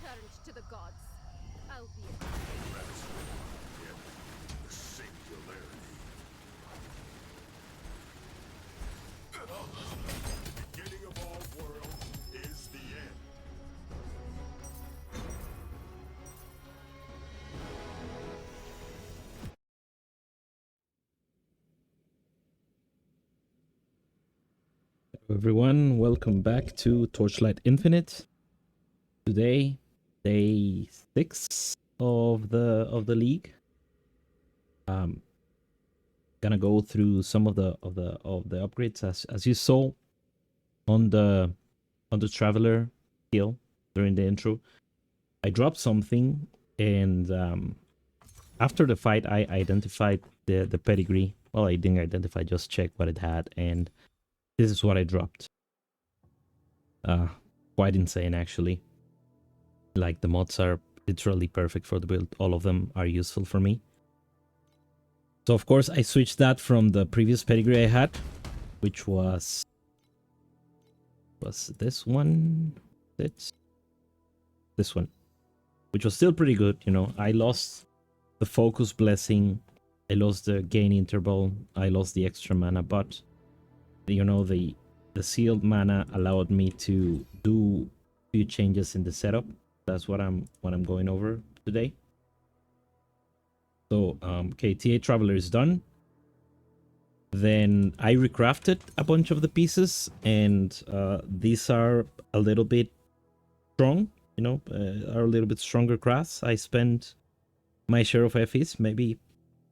returned to the gods, albeit That's yet the singularity. The beginning of all worlds is the end. Everyone, welcome back to Torchlight Infinite. Today, day 6 of the league. Gonna go through some of the upgrades as you saw on the traveler skill during the intro. I dropped something, and after the fight I identified the pedigree. Well, I didn't identify, just check what it had, and this is what I dropped. Quite insane, actually. Like, the mods are literally perfect for the build. All of them are useful for me. So of course I switched that from the previous pedigree I had, which was this one. It's this one, which was still pretty good. You know, I lost the focus blessing, I lost the gain interval, I lost the extra mana, but you know, the sealed mana allowed me to do a few changes in the setup. That's what I'm going over today. So okay, TA Traveler is done. Then I recrafted a bunch of the pieces, and these are a little bit strong, you know, are a little bit stronger crafts. I spent my share of FEs, maybe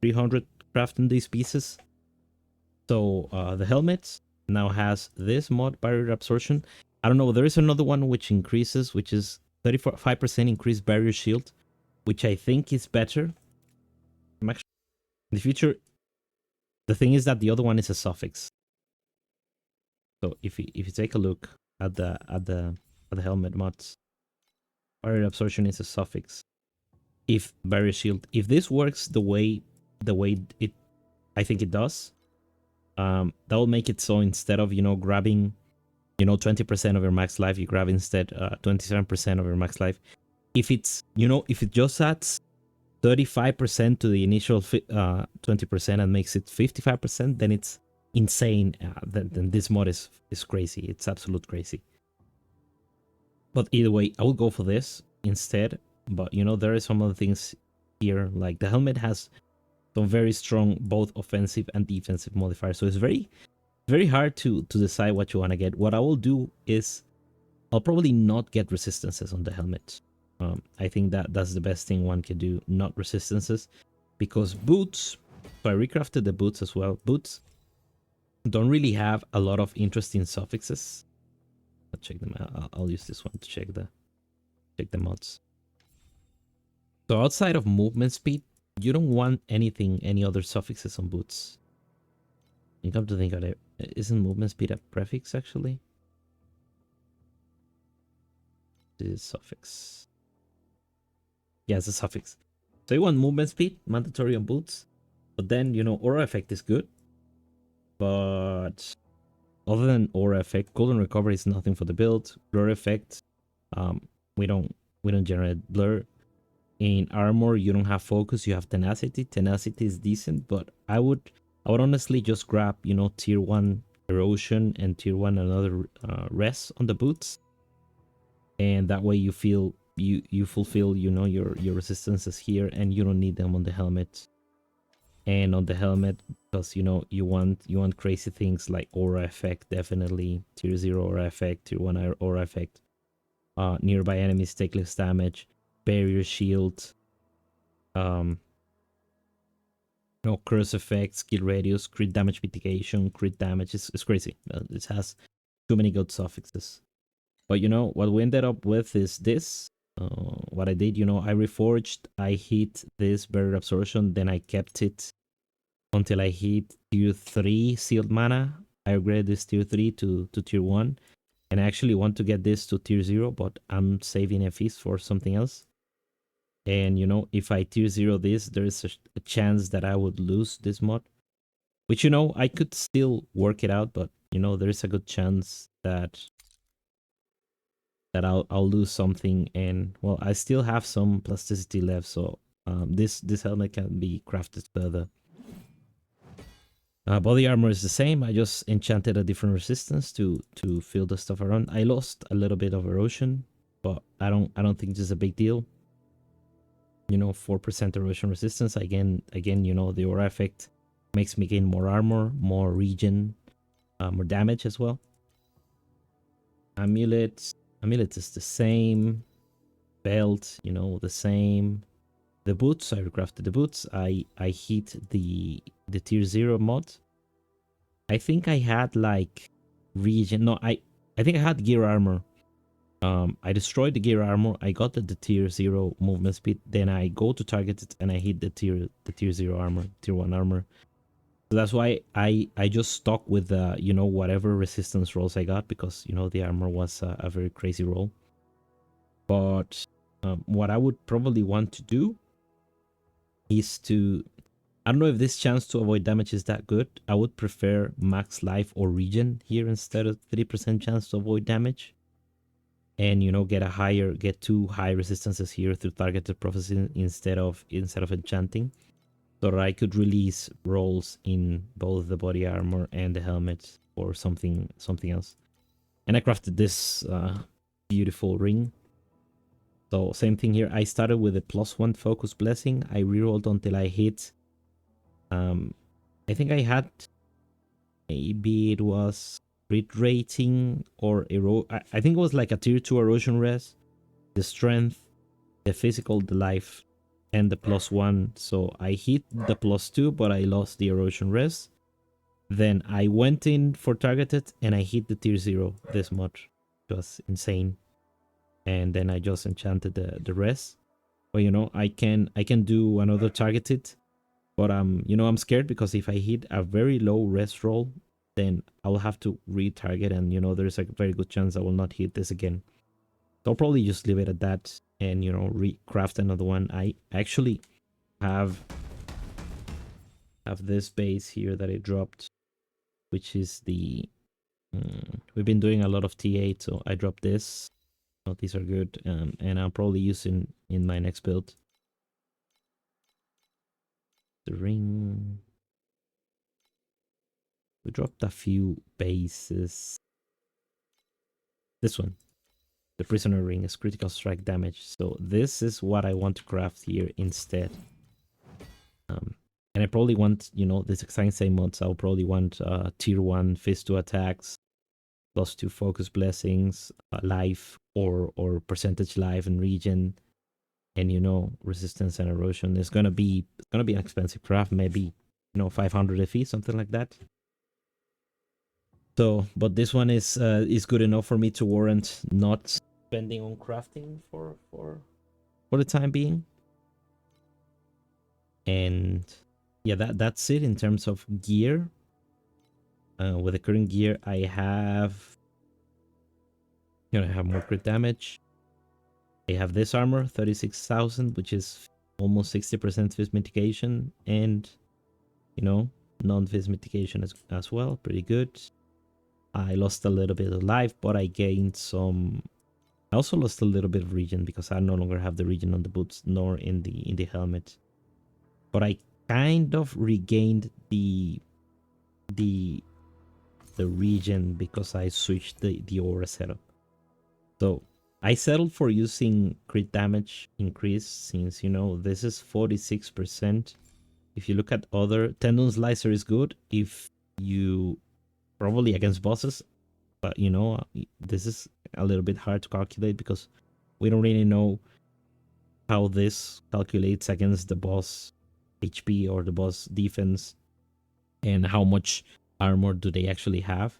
300 crafting these pieces. So the helmet now has this mod, barrier absorption. I don't know, there is another one which increases, which is 35% increased barrier shield, which I think is better. I'm actually, in the future, the thing is that the other one is a suffix. So if you take a look at the helmet mods, barrier absorption is a suffix. If barrier shield, if this works the way it, I think it does, that will make it so instead of, you know, grabbing, you know, 20% of your max life, you grab instead 27% of your max life. If it's, you know, if it just adds 35% to the initial 20% and makes it 55%, then it's insane. Then this mod is crazy. It's absolute crazy. But either way, I will go for this instead. But you know, there are some other things here, like the helmet has some very strong both offensive and defensive modifiers, so it's very hard to decide what you want to get. What I will do is I'll probably not get resistances on the helmet. I think that's the best thing one can do, not resistances, because boots, so I recrafted the boots as well. Boots don't really have a lot of interesting suffixes. I'll check them out. I'll use this one to check the mods. So outside of movement speed, you don't want any other suffixes on boots. You come to think of it, isn't movement speed a prefix actually? This is suffix. Yeah, it's a suffix. So you want movement speed, mandatory on boots. But then, you know, aura effect is good. But other than aura effect, golden recovery is nothing for the build. Blur effect, we don't generate blur. In armor, you don't have focus, you have tenacity. Tenacity is decent, but I would honestly just grab, you know, tier 1 erosion and tier 1 another rest on the boots. And that way you feel you fulfill, you know, your resistances here, and you don't need them on the helmet. And on the helmet, because, you know, you want crazy things like aura effect, definitely tier 0 aura effect, tier 1 aura effect. Nearby enemies take less damage, barrier shield, no curse effect, skill radius, crit damage mitigation, crit damage. It's crazy. It has too many good suffixes. But you know what we ended up with is this. What I did, you know, I reforged, I hit this barrier absorption, then I kept it until I hit tier 3 sealed mana. I upgraded this tier 3 to tier 1, and I actually want to get this to tier 0, but I'm saving FEs for something else. And you know, if I tier 0 this, there is a chance that I would lose this mod, which, you know, I could still work it out, but you know, there is a good chance that that I'll lose something, and well, I still have some plasticity left, so this helmet can be crafted further. Body armor is the same. I just enchanted a different resistance to fill the stuff around. I lost a little bit of erosion, but I don't think this is a big deal. You know, 4% erosion resistance. Again, you know, the aura effect makes me gain more armor, more regen, more damage as well. Amulet is the same. Belt, you know, the same. The boots, I recrafted the boots. I hit the tier 0 mod. I think I had like regen. No, I think I had gear armor. I destroyed the gear armor. I got the tier 0 movement speed. Then I go to target it and I hit the tier 0 armor, tier 1 armor. So that's why I just stuck with the, you know, whatever resistance rolls I got, because, you know, the armor was a very crazy roll. But what I would probably want to do is to, I don't know if this chance to avoid damage is that good. I would prefer max life or regen here instead of 3% chance to avoid damage. And, you know, get 2 high resistances here through targeted prophecy instead of enchanting. So that I could release rolls in both the body armor and the helmet or something else. And I crafted this beautiful ring. So same thing here. I started with a +1 focus blessing. I rerolled until I hit. I think I had, maybe it was crit rating or I think it was like a tier 2 erosion res, the strength, the physical, the life, and the +1. So I hit the +2, but I lost the erosion res. Then I went in for targeted and I hit the tier 0 this much. It was insane. And then I just enchanted the rest. But, you know, I can do another targeted, but you know, I'm scared because if I hit a very low rest roll, then I will have to retarget, and, you know, there's a very good chance I will not hit this again. So I'll probably just leave it at that and, you know, recraft another one. I actually have this base here that I dropped, which is the we've been doing a lot of T8, so I dropped this. Oh, these are good, and I'll probably use in my next build. The ring. We dropped a few bases. This one, the prisoner ring, is critical strike damage. So this is what I want to craft here instead. And I probably want, you know, this exact same mods. I'll probably want tier 1 fist 2 attacks, +2 focus blessings, life or percentage life and regen, and, you know, resistance and erosion. It's gonna be an expensive craft, maybe, you know, 500 FE, something like that. So, but this one is good enough for me to warrant not spending on crafting for the time being. And yeah, that's it in terms of gear. With the current gear, I have, you know, I have more crit damage. I have this armor, 36,000, which is almost 60% fizz mitigation, and, you know, non-fizz mitigation as well. Pretty good. I lost a little bit of life, but I gained some. I also lost a little bit of regen because I no longer have the regen on the boots nor in the helmet. But I kind of regained the regen because I switched the aura setup. So I settled for using crit damage increase, since, you know, this is 46%. If you look at other, Tendon Slicer is good if you, probably against bosses, but, you know, this is a little bit hard to calculate because we don't really know how this calculates against the boss HP or the boss defense, and how much armor do they actually have.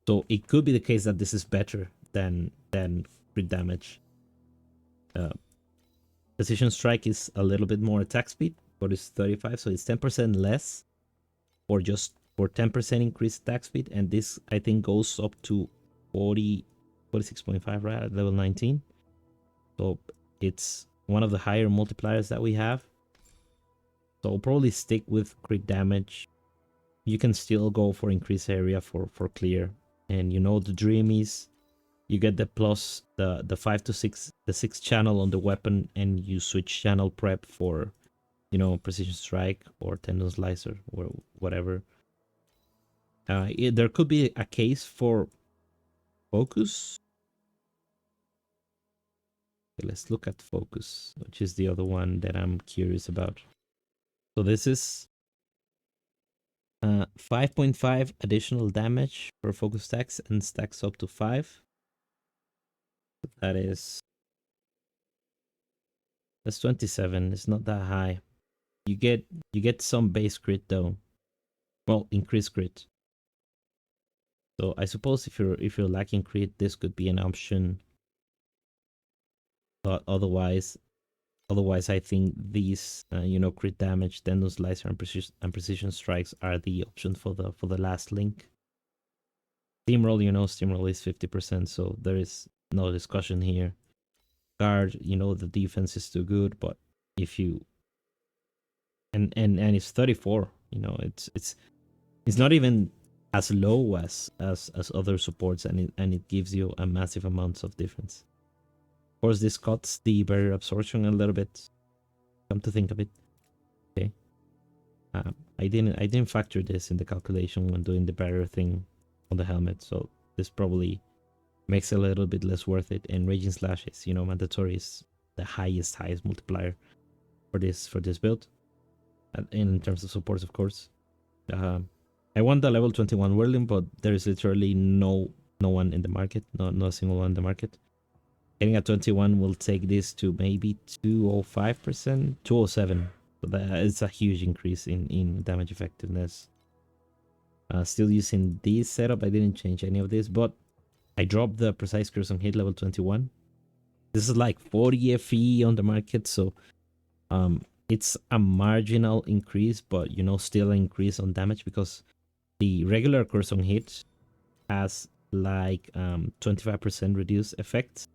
So it could be the case that this is better than crit damage. Precision strike is a little bit more attack speed, but it's 35, so it's 10% less, or just for 10% increased attack speed, and this I think goes up to 46.5 right at level 19. So it's one of the higher multipliers that we have. So I'll probably stick with crit damage. You can still go for increased area for clear. And, you know, the dream is you get the plus the 5 to 6 the 6 channel on the weapon, and you switch channel prep for, you know, precision strike or tendon slicer or whatever. There could be a case for focus. Okay, let's look at focus, which is the other one that I'm curious about. So this is 5.5 additional damage for focus stacks and stacks up to 5. That is, that's 27. It's not that high. You get some base crit though. Well, increased crit. So I suppose if you're lacking crit, this could be an option. But otherwise I think these you know, crit damage, tendon slicer, and precision strikes are the option for the last link. Steamroll, you know, steamroll is 50%, so there is no discussion here. Guard, you know, the defense is too good, but if you and it's 34, you know, it's not even as low as other supports, and it gives you a massive amounts of difference. Of course, this cuts the barrier absorption a little bit. Come to think of it, okay. I didn't factor this in the calculation when doing the barrier thing on the helmet, so this probably makes it a little bit less worth it. And Raging Slash is, you know, mandatory, is the highest multiplier for this build, in terms of supports, of course. I want the level 21 whirling, but there is literally no one in the market, no single one in the market. Getting a 21 will take this to maybe 205%, 207. So that is a huge increase in damage effectiveness. Still using this setup. I didn't change any of this, but I dropped the precise curse on hit level 21. This is like 40 FE on the market, so it's a marginal increase, but you know, still an increase on damage, because the regular curse on hit has like 25% reduced effect.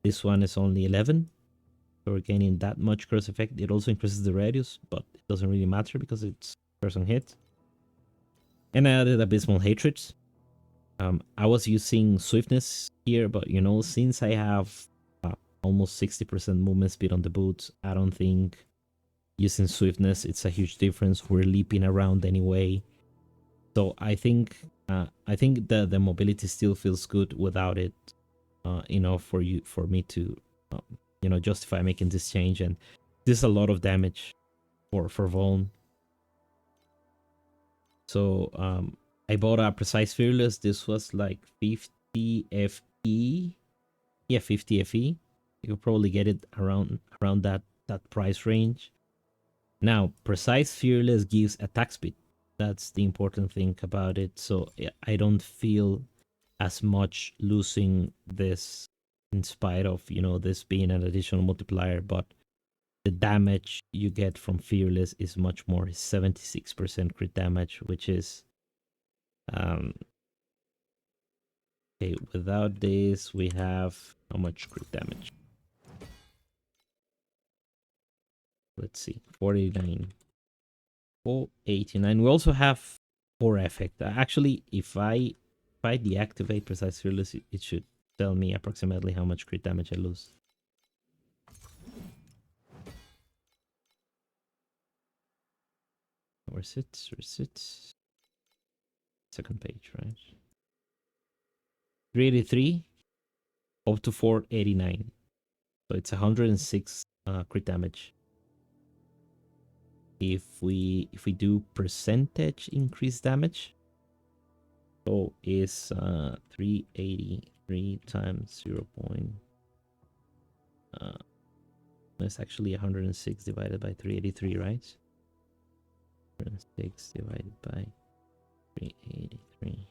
This one is only 11, so we're gaining that much curse effect. It also increases the radius, but it doesn't really matter because it's curse on hit. And I added Abysmal Hatred. I was using Swiftness here, but you know, since I have almost 60% movement speed on the boots, I don't think using Swiftness it's a huge difference. We're leaping around anyway, so I think the mobility still feels good without it. Enough for me to you know, justify making this change. And this is a lot of damage for Vaughn. So I bought a Precise Fearless. This was like 50 FE. Yeah, 50 FE. You could probably get it around that price range. Now, Precise Fearless gives attack speed. That's the important thing about it. So I don't feel as much losing this, in spite of, you know, this being an additional multiplier. But the damage you get from Fearless is much more. 76% crit damage, which is okay. Without this, we have how much crit damage? Let's see, 49, 489. We also have 4 effect. Actually, if I deactivate Precise Fearless, it should tell me approximately how much crit damage I lose. Where's it? Second page, right? 383 up to 489. So it's 106 crit damage. If we do percentage increase damage, so is 383 times 0. That's actually 106 divided by 383, right? 106 divided by 383.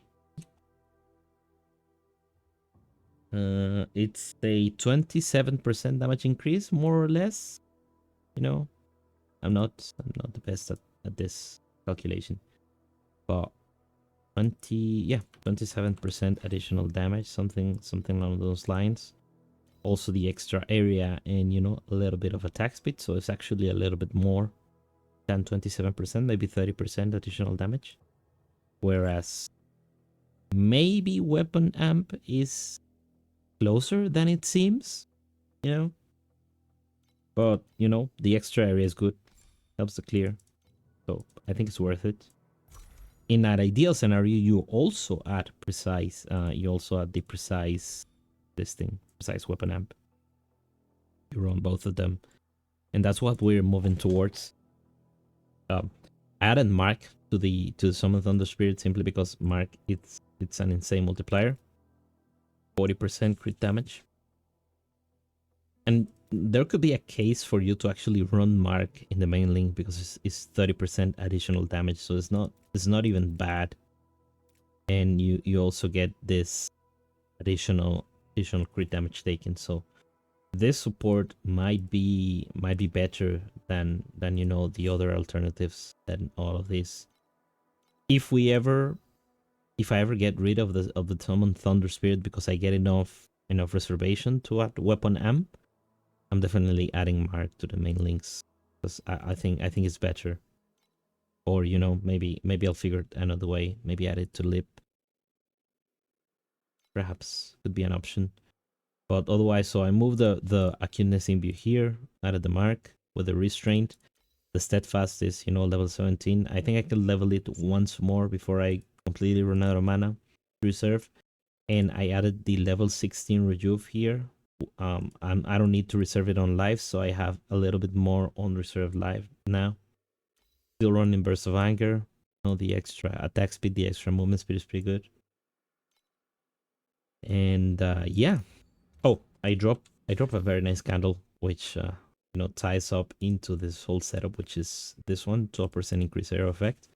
It's a 27% damage increase, more or less. You know, I'm not the best at this calculation, but 27% additional damage, something along those lines. Also the extra area and, you know, a little bit of attack speed, so it's actually a little bit more than 27%, maybe 30% additional damage. Whereas maybe weapon amp is closer than it seems, you know. But the extra area is good, helps to clear, so I think it's worth it. In an ideal scenario, you also add precise. You also add the precise precise weapon amp. You run both of them, and that's what we're moving towards. Added Mark to the Summon Thunder Spirit simply because Mark it's an insane multiplier, 40% crit damage, and there could be a case for you to actually run Mark in the main link because it's 30% additional damage, so it's not even bad, and you also get this additional crit damage taken. So this support might be better than the other alternatives than all of this. If I ever get rid of the Summon Thunder Spirit because I get enough reservation to add weapon amp, I'm definitely adding Mark to the main links because I think it's better. Or maybe I'll figure another way. Maybe add it to lip. Perhaps could be an option. But otherwise, so I moved the acuteness imbue here, added the Mark with the restraint. The steadfast is level 17. I think I can level it once more before I completely run out of mana to reserve. And I added the level 16 rejuve here. I don't need to reserve it on live, so I have a little bit more on reserve live now. Still running burst of anger. The extra attack speed, the extra movement speed is pretty good. And yeah. Oh, I drop a very nice candle, which ties up into this whole setup, which is this one, 12% increase aero effect.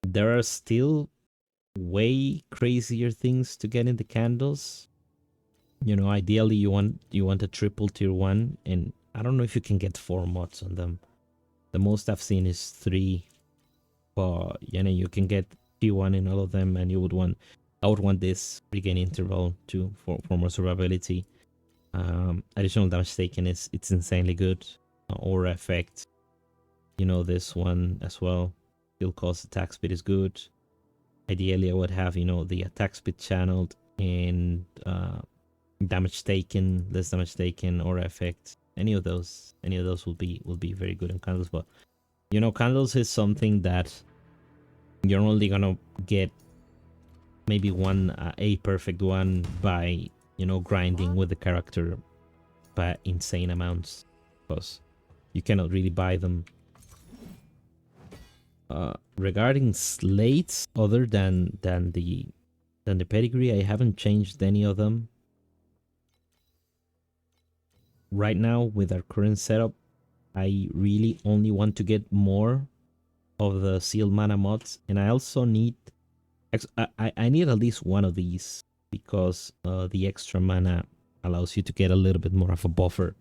There are still way crazier things to get in the candles. Ideally you want a triple tier 1, and I don't know if you can get 4 mods on them. The most I've seen is 3, but you can get T1 in all of them, and I would want this regain interval too for more survivability. Additional damage taken it's insanely good. Aura effect, this one as well. Skill cost, attack speed is good. Ideally I would have the attack speed channeled and damage taken, less damage taken, aura effect. Any of those will be very good in candles. But candles is something that you're only gonna get maybe one a perfect one by grinding with the character by insane amounts, because you cannot really buy them. Regarding slates, other than the pedigree, I haven't changed any of them. Right now, with our current setup, I really only want to get more of the sealed mana mods, and I also need I need at least one of these, because the extra mana allows you to get a little bit more of a buffer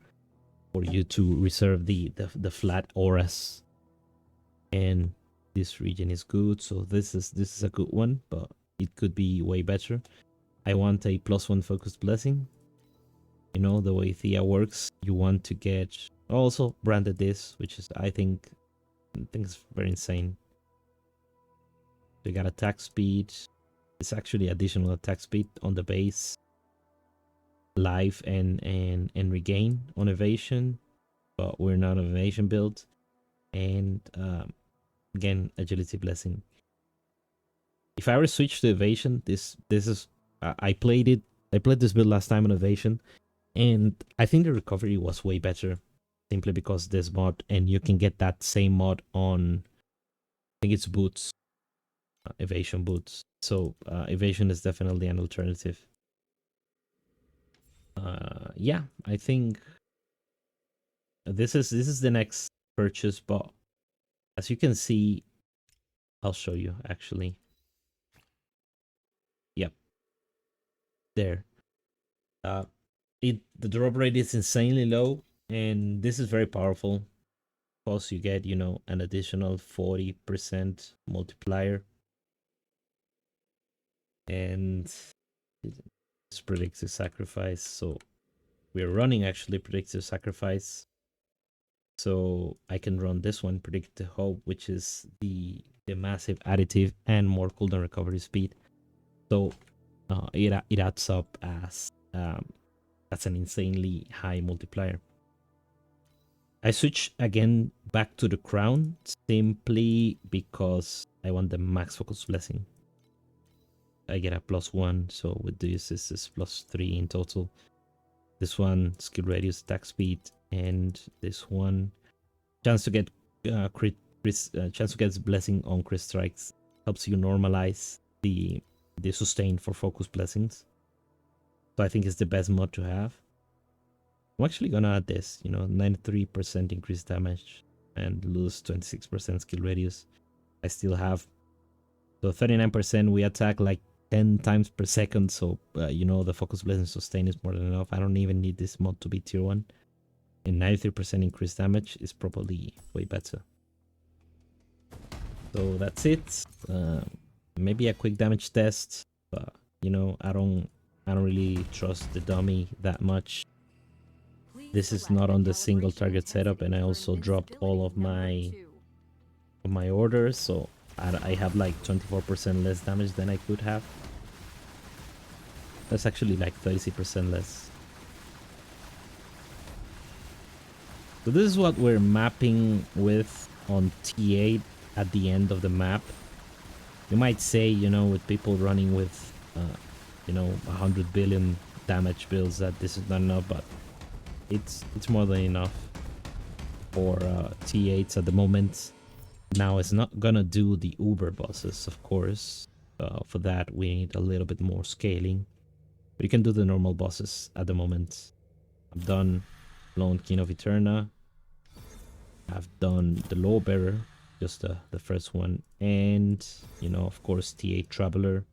for you to reserve the flat auras. And this region is good, so this is a good one, but it could be way better. I want a +1 focused blessing. The way Thea works, you want to get also branded this, which is I think it's very insane. We got attack speed. It's actually additional attack speed on the base, life and regain on evasion, but we're not an evasion build. And again, agility blessing. If I were to switch to evasion, this is I played this build last time on evasion, and I think the recovery was way better, simply because this mod, and you can get that same mod on, I think it's boots, evasion boots. So evasion is definitely an alternative. Yeah, I think this is the next purchase, but as you can see, I'll show you actually. Yep, there. The drop rate is insanely low, and this is very powerful. Plus, you get an additional 40% multiplier, and it's predictive sacrifice. So we're running actually predictive sacrifice. So I can run this one, predictive hope, which is the massive additive and more cooldown recovery speed. So it adds up as an insanely high multiplier. I switch again back to the crown simply because I want the max focus blessing. I get a +1, so with this is +3 in total. This one skill radius, attack speed, and this one chance to get chance to get blessing on crit strikes helps you normalize the sustain for focus blessings. So I think it's the best mod to have. I'm actually gonna add this, 93% increased damage and lose 26% skill radius. I still have, so 39% we attack like 10 times per second, so the focus blessing sustain is more than enough. I don't even need this mod to be tier 1. And 93% increased damage is probably way better. So that's it. Maybe a quick damage test, but I don't really trust the dummy that much. This is not on the single target setup, and I also dropped all of my orders, so I have like 24% less damage than I could have. That's actually like 30% less. So this is what we're mapping with on T8 at the end of the map. You might say, with people running with 100 billion damage builds, that this is not enough, but it's more than enough for T8s at the moment. Now it's not gonna do the Uber bosses, of course. For that we need a little bit more scaling, but you can do the normal bosses at the moment. I've done Lone King of Aeterna. I've done the Lawbearer, just the first one, and of course T8 Traveler.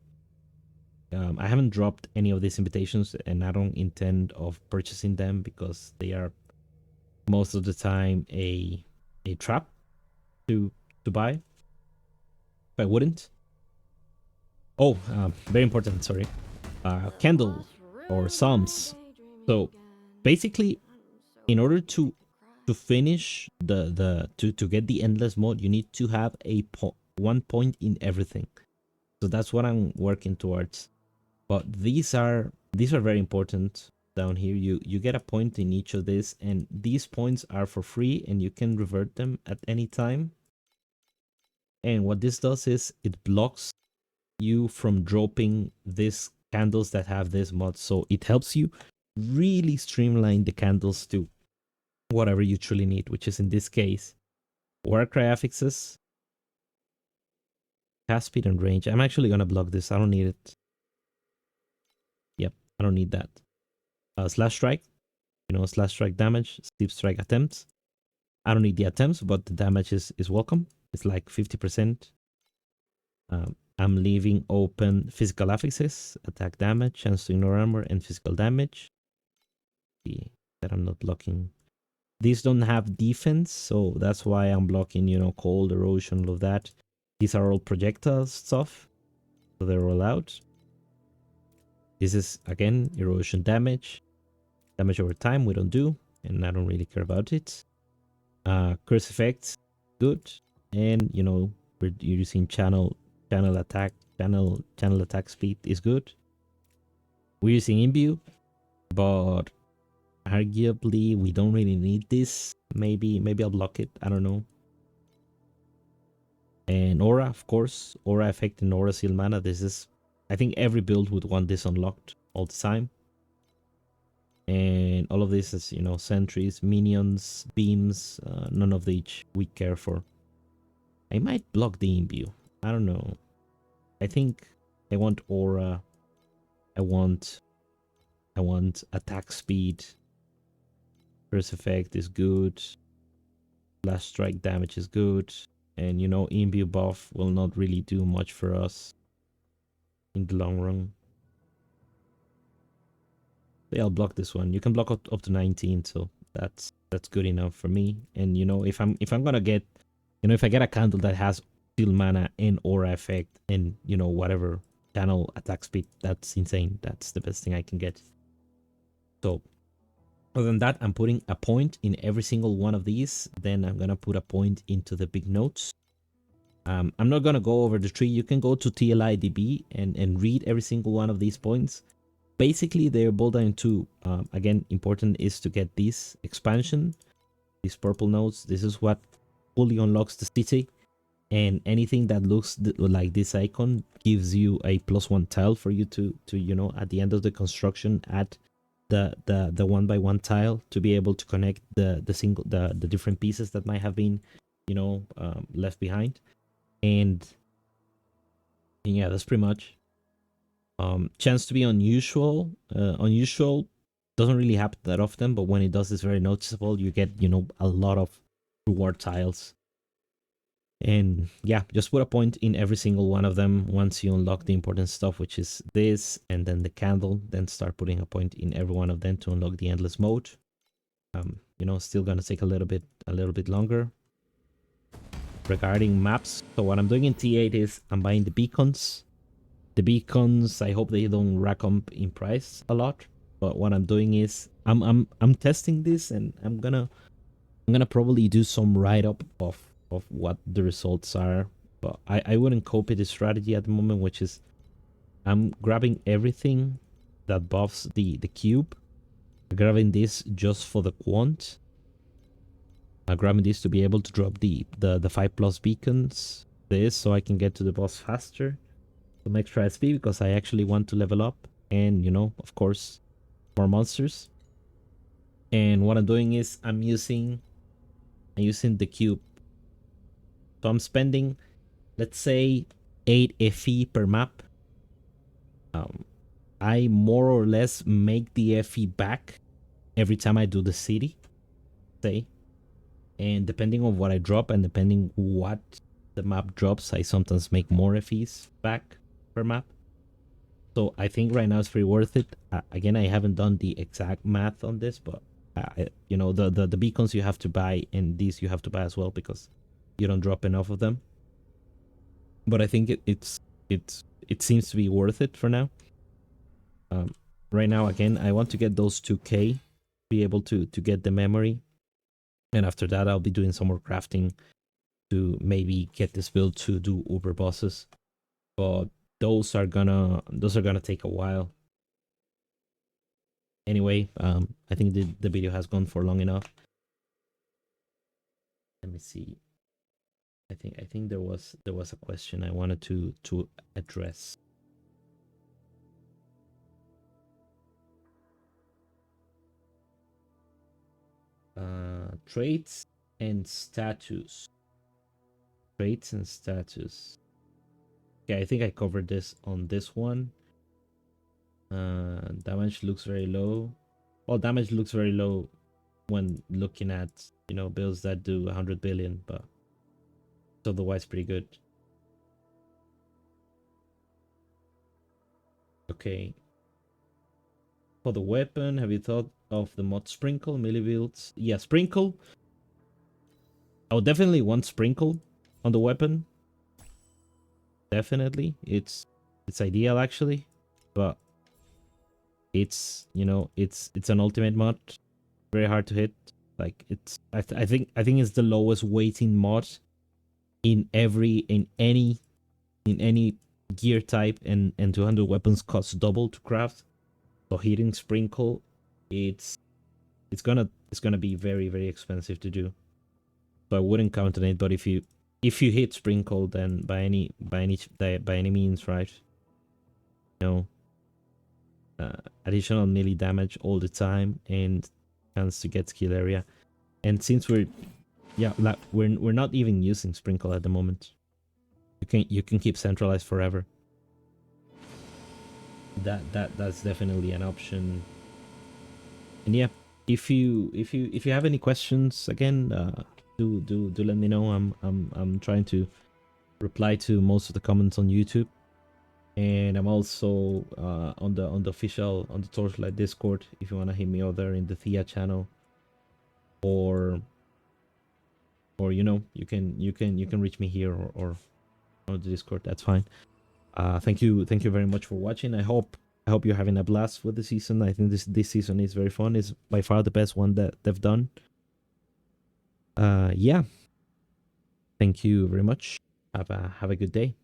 I haven't dropped any of these invitations, and I don't intend of purchasing them because they are most of the time a trap to buy. If I wouldn't. Oh, very important. Sorry, candle or psalms. So basically, in order to finish to get the endless mode, you need to have 1 point in everything. So that's what I'm working towards. But these are very important down here. You get a point in each of these, and these points are for free, and you can revert them at any time. And what this does is it blocks you from dropping these candles that have this mod. So it helps you really streamline the candles to whatever you truly need, which is in this case Warcry affixes, cast speed and range. I'm actually gonna block this. I don't need it. Yep, I don't need that. Slash strike, slash strike damage, steep strike attempts. I don't need the attempts, but the damage is welcome. It's like 50%. I'm leaving open physical affixes, attack damage, chance to ignore armor, and physical damage. See that I'm not blocking. These don't have defense, so that's why I'm blocking, cold, erosion, all of that. These are all projectile stuff, so they're all out. This is, again, erosion damage. Damage over time, we don't do, and I don't really care about it. Curse effect, good. And, we're using channel attack speed is good. We're using imbue, but arguably we don't really need this. Maybe I'll block it, I don't know. And aura, of course, aura effect and aura seal mana. This is, I think every build would want this unlocked all the time. And all of this is, sentries, minions, beams, none of which we care for. I might block the imbue, I don't know. I think I want aura. I want attack speed. Curse effect is good. Last strike damage is good. And imbue buff will not really do much for us in the long run. But yeah, I'll block this one. You can block up to 19, so that's good enough for me. And if I'm gonna get, if I get a candle that has steal mana and aura effect and whatever channel attack speed, that's insane. That's the best thing I can get. So other than that, I'm putting a point in every single one of these. Then I'm gonna put a point into the big notes. I'm not gonna go over the tree. You can go to TLIDB and read every single one of these points. Basically, they're boiled down to, again, important is to get this expansion, these purple nodes. This is what fully unlocks the city, and anything that looks like this icon gives you a +1 tile for you to at the end of the construction add the 1 by 1 tile to be able to connect the different pieces that might have been left behind. And yeah, that's pretty much. Chance to be unusual. Unusual doesn't really happen that often, but when it does, it's very noticeable. You get a lot of reward tiles. And yeah, just put a point in every single one of them once you unlock the important stuff, which is this and then the candle. Then start putting a point in every one of them to unlock the endless mode. Still gonna take a little bit longer. Regarding maps, so what I'm doing in T8 is I'm buying the beacons. The beacons, I hope they don't rack up in price a lot. But what I'm doing is I'm testing this, and I'm gonna probably do some write up of what the results are. But I wouldn't copy the strategy at the moment, which is I'm grabbing everything that buffs the cube. I'm grabbing this just for the quant. I'm grabbing this to be able to drop the 5+ beacons. This so I can get to the boss faster. Some extra SP because I actually want to level up, and of course, more monsters. And what I'm doing is I'm using the cube. So I'm spending, let's say, 8 FE per map. I more or less make the FE back every time I do the city, say. And depending on what I drop and depending what the map drops, I sometimes make more FEs back per map. So I think right now it's pretty worth it. Again, I haven't done the exact math on this, but the beacons you have to buy, and these you have to buy as well because you don't drop enough of them. But I think it seems to be worth it for now. Right now, again, I want to get those 2K, be able to get the memory, and after that I'll be doing some more crafting to maybe get this build to do uber bosses. But those are gonna take a while. Anyway, I think the video has gone for long enough. Let me see. I think there was a question I wanted to address. Traits and status. Traits and status. Okay, I think I covered this on this one. Damage looks very low. Well, damage looks very low when looking at builds that do 100 billion, but it's otherwise pretty good. Okay. For the weapon, have you thought of the mod sprinkle melee builds? Yeah, sprinkle. I would definitely want sprinkle on the weapon. Definitely, it's ideal actually, but it's it's an ultimate mod, very hard to hit. Like I think it's the lowest weighting mod in any gear type, and 200 weapons cost double to craft. So hitting sprinkle, it's gonna be very, very expensive to do. So I wouldn't count on it. But if you hit sprinkle, then by any means, right? Additional melee damage all the time and chance to get skill area. And since we're not even using sprinkle at the moment, you can keep centralized forever. That's definitely an option. And yeah, if you have any questions, again, do let me know. I'm trying to reply to most of the comments on YouTube, and I'm also on the official, on the Torchlight Discord if you want to hit me over there in the Thea channel, or you can reach me here or on the Discord. That's fine. Thank you very much for watching. I hope you're having a blast with the season. I think this season is very fun. It's by far the best one that they've done. Yeah. Thank you very much. Have a good day.